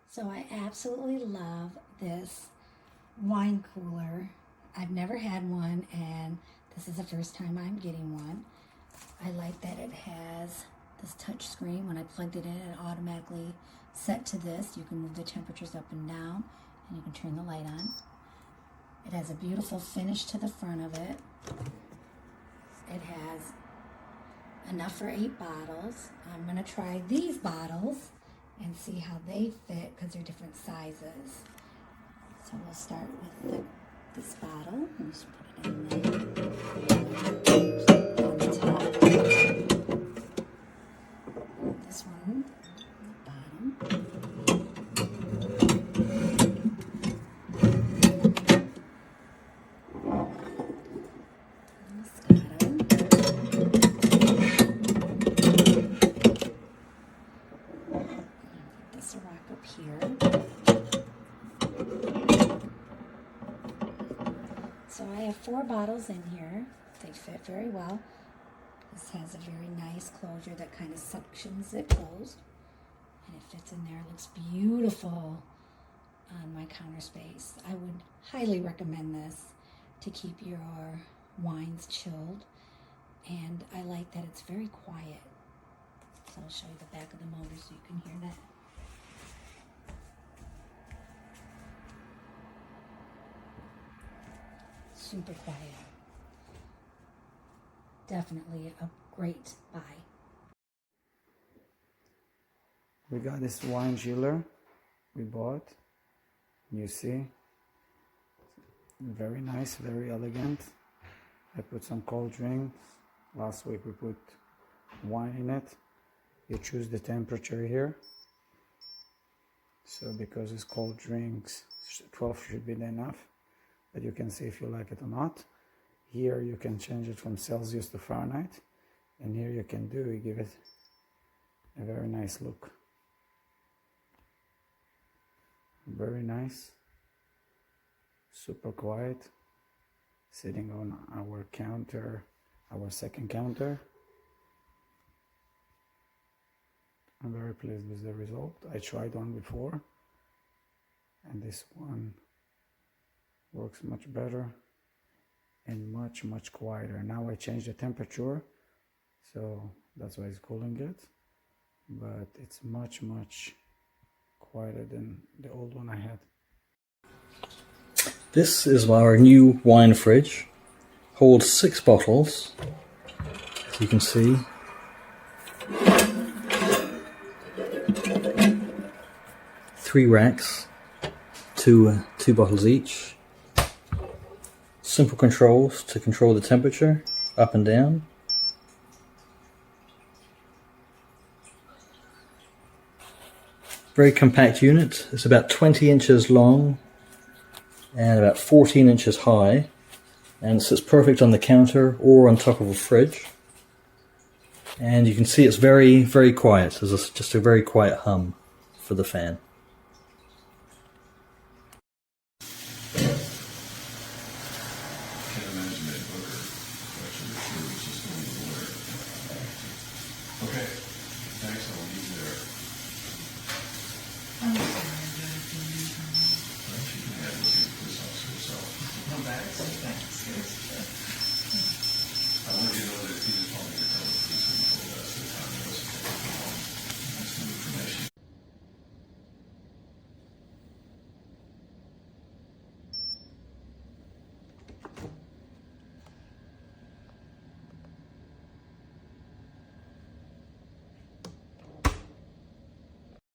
So I absolutely love this wine cooler. I've never had one, and this is the first time I'm getting one. I like that it has this touch screen. When I plugged it in, it automatically set to this. You can move the temperatures up and down, and you can turn the light on. It has a beautiful finish to the front of it. It has enough for 8 bottles. I'm going to try these bottles and see how they fit because they're different sizes. So we'll start with this bottle. I'll just put it in there. On the top. This one, on the bottom. So I have 4 bottles in here. They fit very well. This has a very nice closure that kind of suctions it closed. And it fits in there. It looks beautiful on my counter space. I would highly recommend this to keep your wines chilled. And I like that it's very quiet. So I'll show you the back of the motor so you can hear that. Super quiet. Definitely a great buy. We got this wine chiller we bought. You see, very nice, very elegant. I put some cold drinks. Last week we put wine in it. You choose the temperature here. So because it's cold drinks, 12 should be enough. But you can see if you like it or not. Here you can change it from Celsius to Fahrenheit, and here you can give it a very nice look. Very nice, super quiet, sitting on our counter, our second counter. I'm very pleased with the result. I tried one before, and this one works much better and much quieter. Now I changed the temperature, so that's why it's cooling it, but it's much quieter than the old one I had. This is our new wine fridge. Holds 6 bottles, as you can see. Three racks, two bottles each. Simple controls to control the temperature, up and down. Very compact unit. It's about 20 inches long and about 14 inches high, and it sits perfect on the counter or on top of a fridge. And you can see it's very quiet. There's just a very quiet hum for the fan.